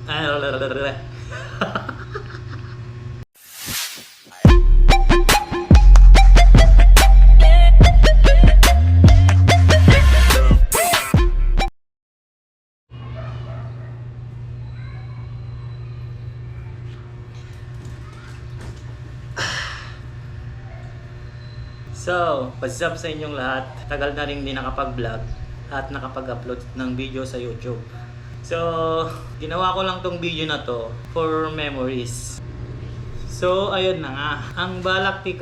So, what's up sa inyong lahat? Tagal na rin din nakapag-vlog at nakapag-upload ng video sa YouTube. So, ginawa ko lang tong video na to for memories. So, ayun na nga. Ang balak ni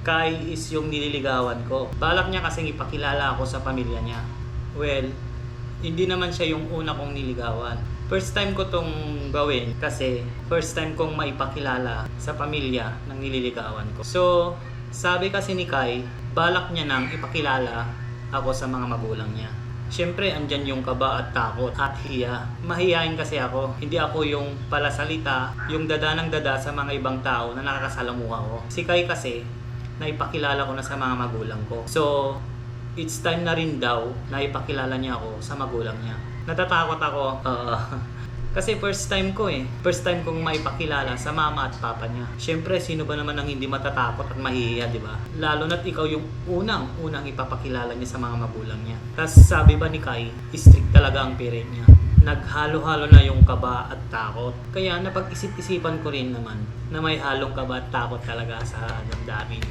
Kai is yung nililigawan ko. Balak niya kasing ipakilala ako sa pamilya niya. Well, hindi naman siya yung una kong niligawan. First time ko tong gawin kasi first time kong maipakilala sa pamilya ng nililigawan ko. So, sabi kasi ni Kai, balak niya nang ipakilala ako sa mga magulang niya. Siyempre, andyan yung kaba at takot at hiya. Mahihain kasi ako. Hindi ako yung palasalita, yung dada ng dada sa mga ibang tao na nakakasalamuha ko. Si Kai kasi, naipakilala ko na sa mga magulang ko. So, it's time na rin daw na ipakilala niya ako sa magulang niya. Natatakot ako. Kasi first time ko eh. First time kong maipakilala sa mama at papa niya. Siyempre, sino ba naman ang hindi matatakot at mahihiya, di ba? Lalo na't ikaw yung unang ipapakilala niya sa mga magulang niya. Tapos sabi ba ni Kai, strict talaga ang parent niya. Naghalo-halo na yung kaba at takot. Kaya napag-isip-isipan ko rin naman na may halong kaba at takot talaga sa damdamin.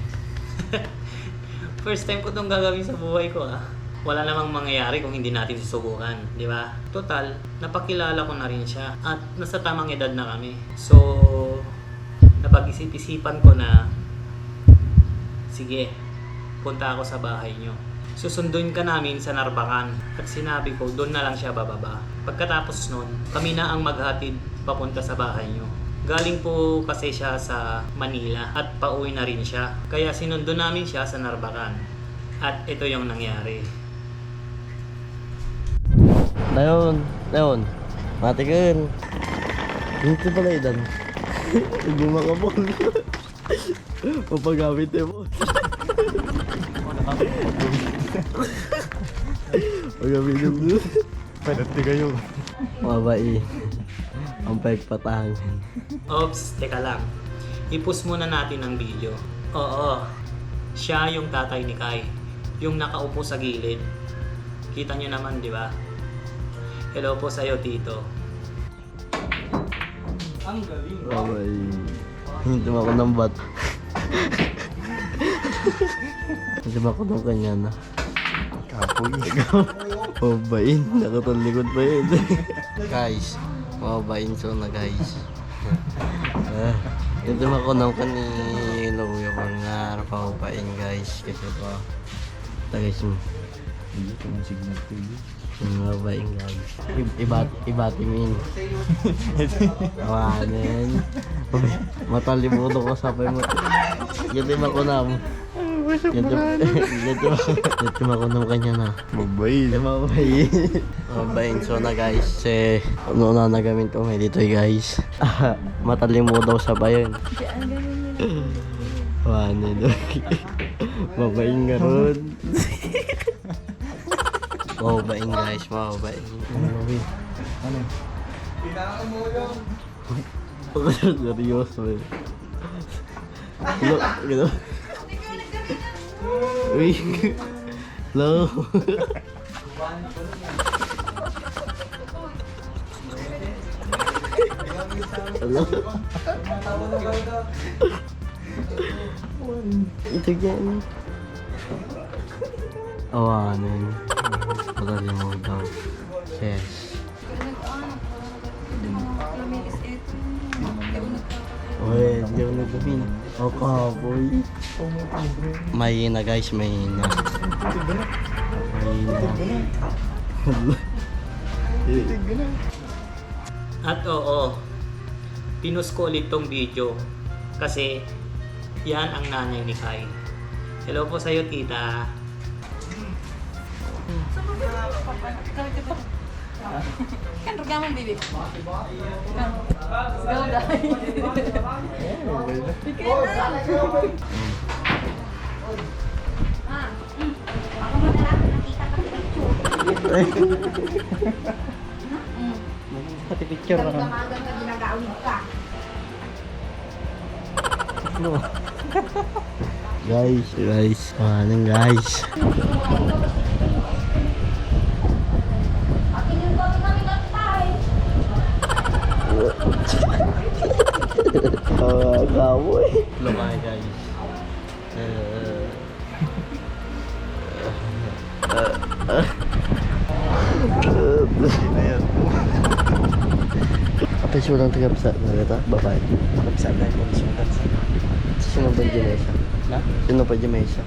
First time ko itong gagawin sa buhay ko ah. Wala namang mangyayari kung hindi natin susubukan, di ba? Total, napakilala ko na rin siya at nasa tamang edad na kami. So, napag-isip-isipan ko na, sige, punta ako sa bahay nyo. Susunduin ka namin sa Narbacan at sinabi ko, doon na lang siya bababa. Pagkatapos nun, kami na ang maghatid papunta sa bahay nyo. Galing po kasi siya sa Manila at pauwi na rin siya. Kaya sinundo namin siya sa Narbacan. At ito yung nangyari. Dayon, matikin. Dito pala idan. Hindi makabol. Mapagamit mo. Magamit mo. Pwede kayo. Mabai. Ang pagpatang. Oops, teka lang. I-pause muna natin ang video. Oo, siya yung tatay ni Kai. Yung nakaupo sa gilid. Kita nyo naman, di ba? Hello po sa'yo, Tito. Ang galing. Mabai. Hindi mo ako ng bat. Hindi mo ako ng kanya na. Kapoy. Mabain. Nakatalikod pa yun. Guys. Mabain so na guys. Hindi mo ako ng kanilo. Yung nga mabain guys. Kasi pa. Guys mo. Hindi ko ng signal to you. Mabain guys. Ibati mo yun. Awanin. Matalimuto ko sapay mo. Yatim ako na mo. Yatim ako na kanya na. Mabay. Mabain so na guys. Kasi ano na nagamit ko may dito guys. Matalimu daw sa bayan. Awanin. Mabain nga ron. Mabain guys. Mabain. Ano? Seryoso eh. Ano? Uy. Hello. Hello. Ito yan. Awanin. Magaling mo daw. Yes. Uy, hindi ako nagsabihin. O kaboy. May na guys, may na. At oo, pinus ko ulit tong video kasi yan ang nanay ni Kai. Hello po sa'yo, tita. Kan regaman baby. Kan. Go dai. Ako mo na lang nakita ka picture. Pati picture Pag kamagan ka, ginagawid ka. No. guys. Manang guys. Pakinggan ko kami katay. Kawoy. Lumay guys. Apa sih orang tengah besar kata bapak itu? Kapsat na yung sugat sa Sino pa Jamaica? na. Sino pa Jamaica?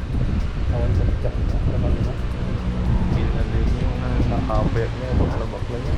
Kawan sa picture. Naman na. Pinalay niyo ang nakabet niya. Makalabak lang niya.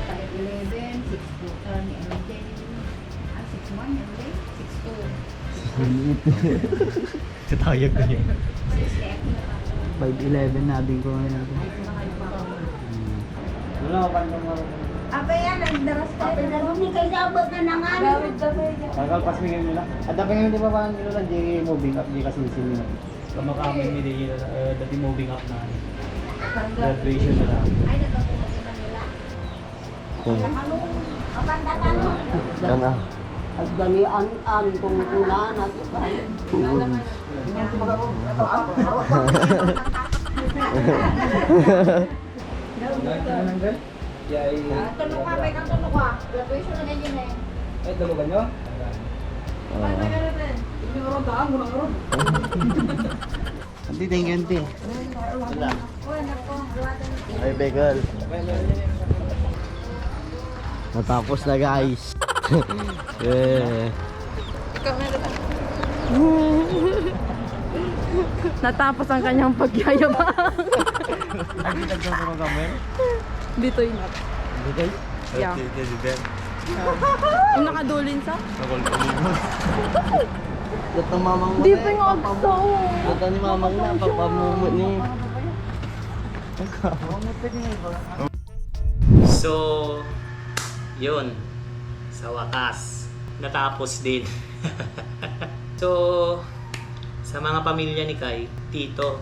Kahit 11, 6'2 ka ni MJ. 6'1 yan din. 6'2. Katayag ko yun. 6'F na ka. 5'11 na din ko ngayon. Wala ka pa Apa yan, nagdaras ka. Hindi kayo sabot na nangan. Kakalpas mo nila. At dapat ngayon di ba parang nilo lang di moving up, di kasi sila. Kamakamin ni di dati moving up na. Graduation na lang. Ay, nagkakumasin na nila. Ano? Kapanda ka no? Kana. At dalian kung kulaan at Tulog ka, may kang tulog ka. Graduation na ganyan eh. Ay, tulugan nyo? Hindi, thank you, auntie. Oh, nako. Ay, Begal. Natapos na guys. eh. Natapos ang kanyang pagyayabang. Ay, nagtuturo kami. Dito yun. Yeah. Yung nakadulin sa? Nakol kami mo. Gat ng mamang mo. Di pa yung agso. Gat ni mamang na. Papamumot ni. So, yun. Sa wakas, natapos din. So, sa mga pamilya ni Kai, tito,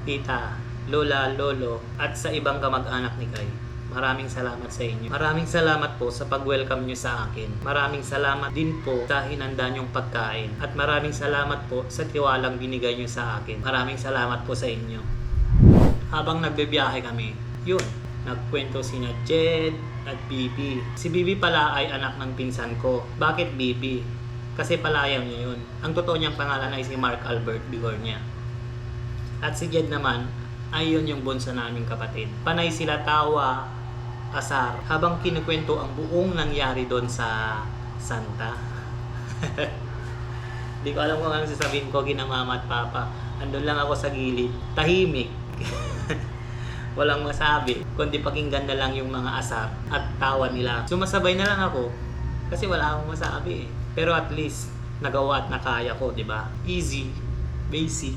tita, lola, lolo, at sa ibang kamag-anak ni Kai, maraming salamat sa inyo. Maraming salamat po sa pag-welcome nyo sa akin. Maraming salamat din po sa hinanda nyong pagkain. At maraming salamat po sa tiwalang binigay nyo sa akin. Maraming salamat po sa inyo. Habang nagbebiyahe kami, yun, nagkwento sina Jed at Bibi. Si Bibi pala ay anak ng pinsan ko. Bakit Bibi? Kasi palayaw niya yun. Ang totoo niyang pangalan ay si Mark Albert Bigornia. At si Jed naman, ay yun yung bunso naming kapatid. Panay sila tawa, asar, habang kinukwento ang buong nangyari doon sa Santa. Di ko alam kung ano sasabihin ko, ginamama at papa. Andun lang ako sa gilid, tahimik. Walang masabi, kundi pakinggan na lang yung mga asar at tawa nila. Sumasabay na lang ako, kasi wala akong masabi eh. Pero at least, nagawa at nakaya ko, di ba? Easy, basic.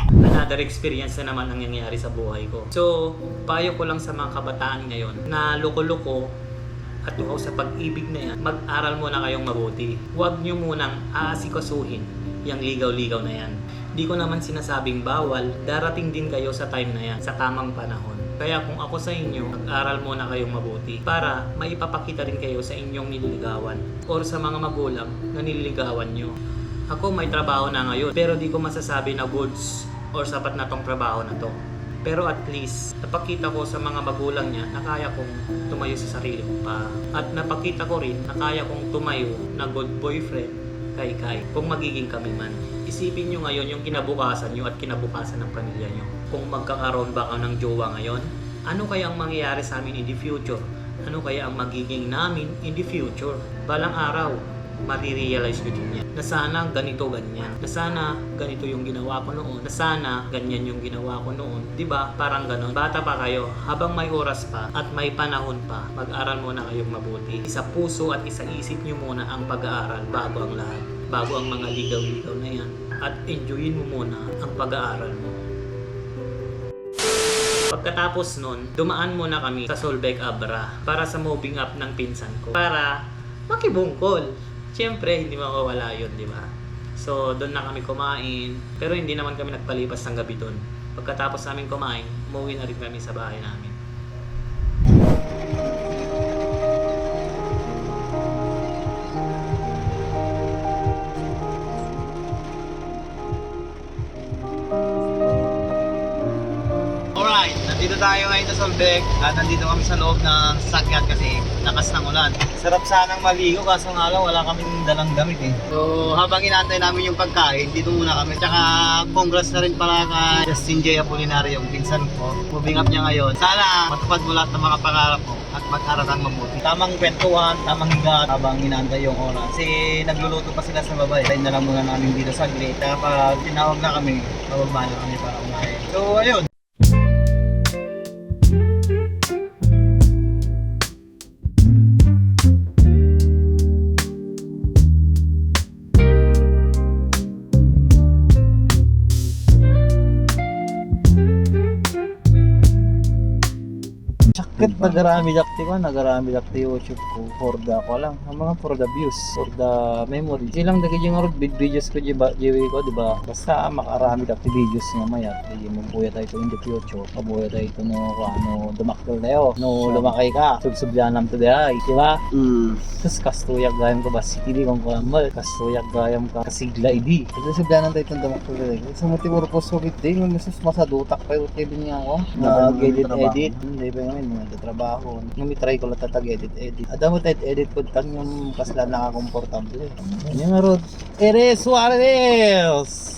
Another experience na naman ang nangyayari sa buhay ko. So, payo ko lang sa mga kabataan ngayon na loko-loko at lukaw sa pag-ibig na yan, mag-aral muna kayong mabuti. Huwag nyo munang aasikasuhin yung ligaw-ligaw na yan. Di ko naman sinasabing bawal, darating din kayo sa time na yan, sa tamang panahon. Kaya kung ako sa inyo, mag-aral muna kayong mabuti para maipapakita rin kayo sa inyong nililigawan or sa mga magulang na nililigawan nyo. Ako may trabaho na ngayon, pero di ko masasabi na goods or sapat na tong trabaho na to. Pero at least, napakita ko sa mga magulang niya na kaya kong tumayo sa sarili ko pa. At napakita ko rin na kaya kong tumayo na good boyfriend kay Kai kung magiging kami man. Isipin nyo ngayon yung kinabukasan nyo at kinabukasan ng pamilya nyo. Kung magkakaroon ba ka ng jowa ngayon, ano kaya ang mangyayari sa amin in the future? Ano kaya ang magiging namin in the future? Balang araw, marirealize ko din yan. Na sana ganito, ganyan. Na sana ganito yung ginawa ko noon. Na sana ganyan yung ginawa ko noon. Diba? Parang ganon. Bata pa kayo, habang may oras pa at may panahon pa, mag-aral muna kayong mabuti. Isa puso at isa isip nyo muna ang pag-aaral bago ang lahat. Bago ang mga ligaw-ligaw na yan. At enjoyin mo muna ang pag-aaral mo. Pagkatapos nun, dumaan muna kami sa Solbec Abra para sa moving up ng pinsan ko. Para makibungkol. Siyempre, hindi makawala yun, di ba? So, doon na kami kumain. Pero hindi naman kami nagpalipas ng gabi doon. Pagkatapos namin kumain, umuwi na rin kami sa bahay namin. Alright, nandito tayo ngayon sa Solbec at nandito kami sa loob ng sasakyan kasi lakas ng ulan. Sarap sanang maligo kaso nga lang wala kaming dalang damit eh. So habang inaantay namin yung pagkain, dito muna kami. Tsaka congrats na rin pala kay Justin J. Apolinario, yung pinsan ko. Moving up niya ngayon. Sana matupad mo lahat ng mga pangarap mo at mag-aral kang mabuti. Tamang kwentuhan, tamang higa habang inaantay yung oras. Kasi nagluluto pa sila sa baba. Tayo na lang muna namin dito sa gate. Kapag tinawag na kami, bababa na kami para kumain. So ayun. Sakit nagarami dakti YouTube ko for the ko lang ang mga for the views, for the memory. Silang dagi yung videos ko jiwi ko, di ba? Basta makarami dakti videos nga maya. Di mo buya tayo in the future. Mabuya tayo ito no dumakdol tayo. No lumakay ka. Subsubyanam to the eye, di ba? Tapos kastuyag gayam ko ba sikili kong kamal. Kastuyag gayam ka kasigla idi. Subsubyanam tayo itong dumakdol tayo. Sa motibo ko so din yung masadutak pa yung TV niya ako. Edit. Hindi ba yun? Mga trabaho. Nung try ko lang tatag-edit. Ada mo edit ko tang yung kasla nakakomportable. Yan nga Rod. Eres Suarez!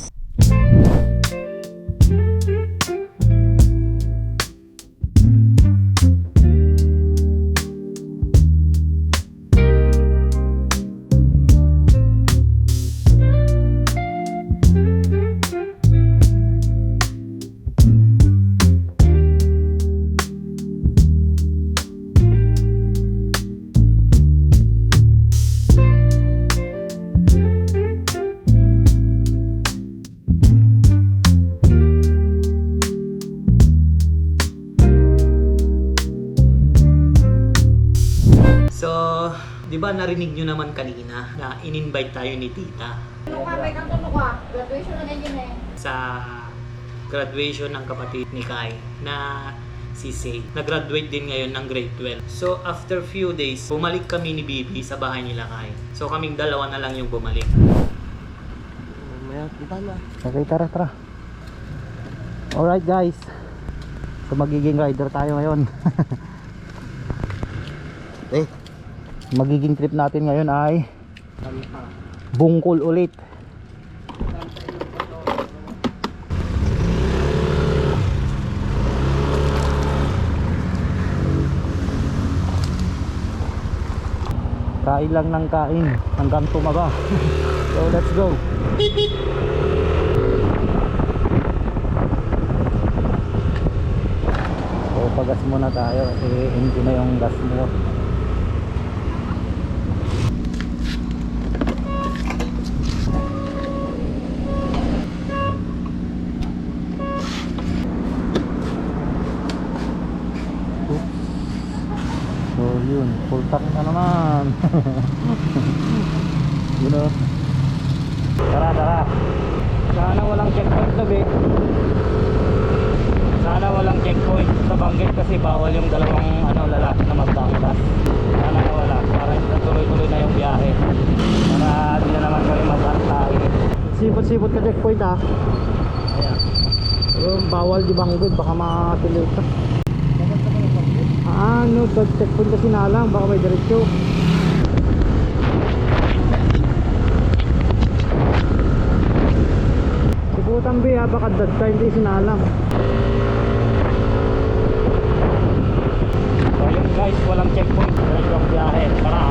So, di ba narinig nyo naman kanina na in-invite tayo ni Tita Graduation na ganyan eh. sa graduation ng kapatid ni Kai na si Say. Nag-graduate din ngayon ng grade 12. So, after few days, bumalik kami ni Bibi sa bahay nila Kai. So, kaming dalawa na lang yung bumalik. Okay, tara. Alright guys. So magiging rider tayo ngayon. Magiging trip natin ngayon ay bungkol ulit. Kain lang ng kain hanggang tumaga. So let's go. So pagas muna tayo kasi hindi na yung gas mo. So yun, full tank na naman. You know. Tara. Sana walang checkpoint sabi. Sana walang checkpoint sa Banggit kasi bawal yung dalawang lalaki na magbanggas. Sana wala para tuloy-tuloy na yung biyahe. Para hindi na naman kami mag-antay. Sipot-sipot ka checkpoint ha. Ayan. Pero bawal di Banggit, baka matuloy ka. Checkpoint kasi na lang, baka may diretsyo. Siputan ba baka that time di sinalang. So yun guys, walang checkpoint. Diretso ang biyahe, tara.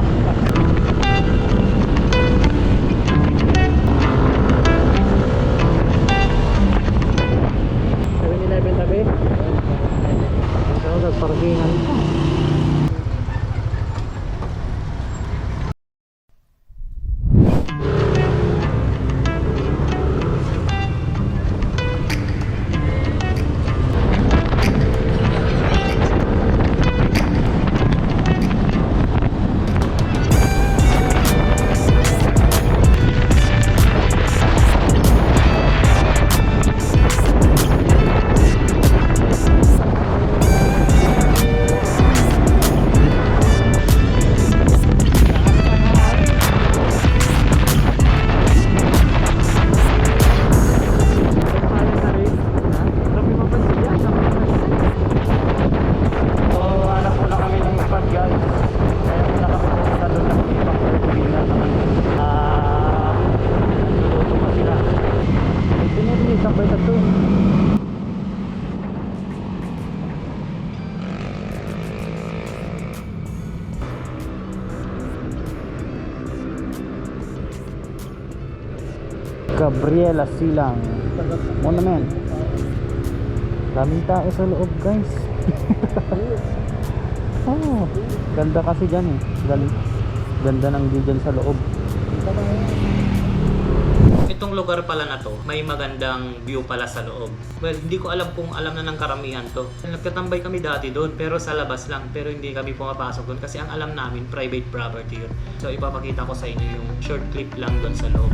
tambay tatlo. Gabriela Silang. Muna men. Daming tao sa loob guys. Oh, ganda kasi dyan eh. Ganda ng view dyan sa loob. Itong lugar pala na to, may magandang view pala sa loob. Well, hindi ko alam kung alam na ng karamihan to. Nagkatambay kami dati doon, pero sa labas lang. Pero hindi kami pumapasok doon kasi ang alam namin, private property yun. So ipapakita ko sa inyo yung short clip lang doon sa loob.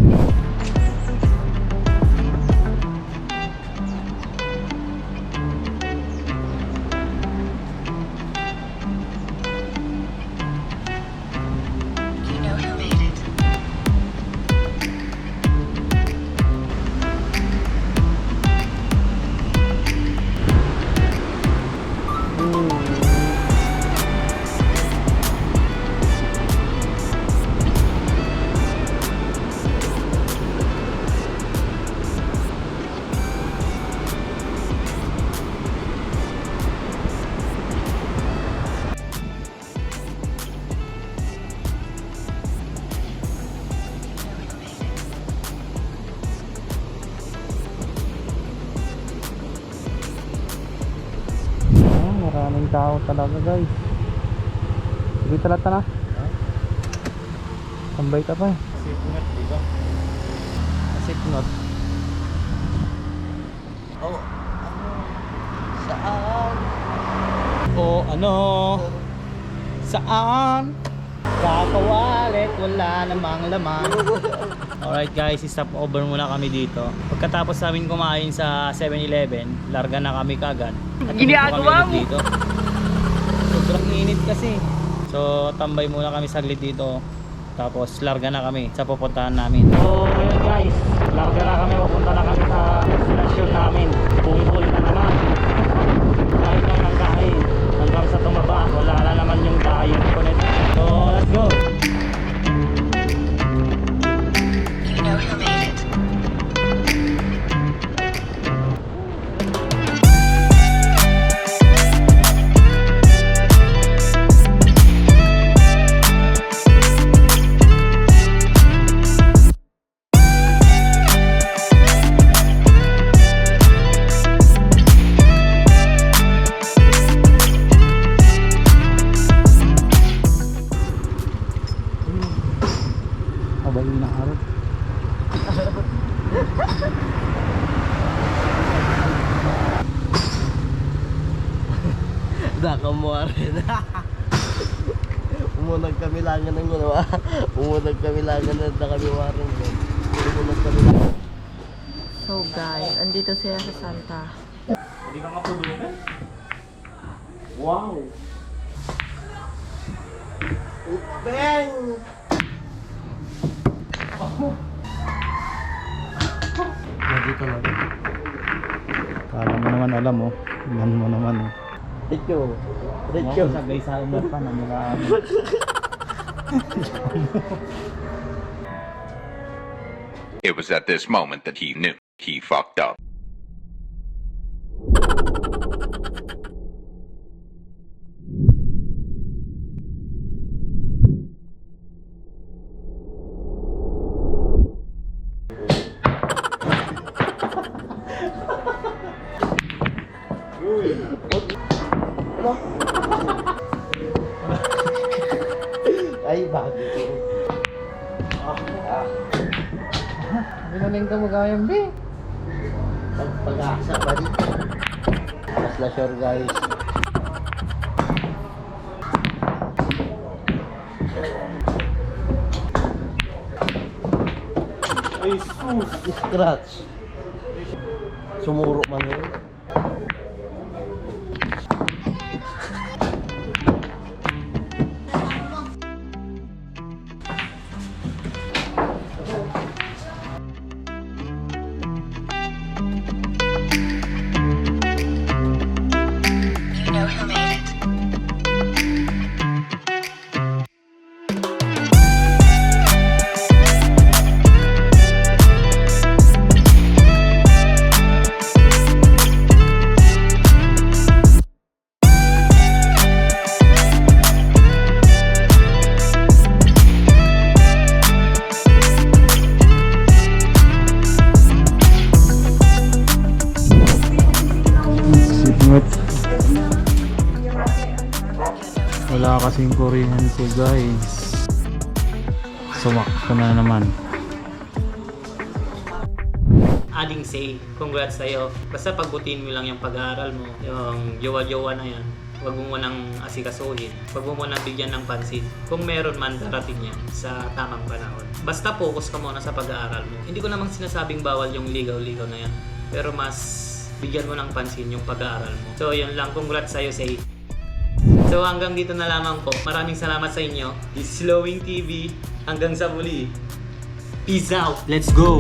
Maraming tao talaga guys. Sige talata na. Tambay ka pa eh. Sipngat, di ba? Sipnot. Oh, saan? O ano? Saan? Kakawalit, wala namang laman. Alright guys, stop over muna kami dito. Pagkatapos namin kumain sa 7-Eleven, larga na kami kagad. Ginagawa mo? Dito. Sobrang init kasi. So tambay muna kami saglit dito. Tapos larga na kami sa pupuntahan namin. So ayun guys, larga na kami, pupunta na kami sa destination namin. Bungkol na naman. Kahit lang ng kain. Hanggang sa tumaba, wala na naman yung tayo ko nito. So let's go! Abay na harap. Nakamuarin. Umunag kami langan ng ginawa. Umunag kami langan na nakamiwarin. Umunag kami langan. So guys, andito sila sa Santa. Hindi ka makudulungan? Wow! Bang! Dito lang. Kala mo naman alam oh. Yan mo naman oh. Ito. Ito. Sagay sa umar pa na nila. It was at this moment that he knew he fucked up. Ay, bakit? Binaling ka magayang be. Pag-asa ba dito? Mas na sure guys. Ay, sus! Scratch. Sumuro man yun. Wala kasing kuryente guys. Sumakto na naman. Aling say, congrats sa'yo. Basta pagbutiin mo lang yung pag-aaral mo. Yung jowa-jowa na yan. Huwag mo munang asikasuhin. Huwag mo munang bigyan ng pansin. Kung meron man, darating yan sa tamang panahon. Basta focus ka muna sa pag-aaral mo. Hindi ko namang sinasabing bawal yung ligaw-ligaw na yan. Pero mas bigyan mo ng pansin yung pag-aaral mo. So yun lang, congrats sa'yo, say. So hanggang dito na lamang po. Maraming salamat sa inyo. This is Slowing TV. Hanggang sa muli. Peace out. Let's go!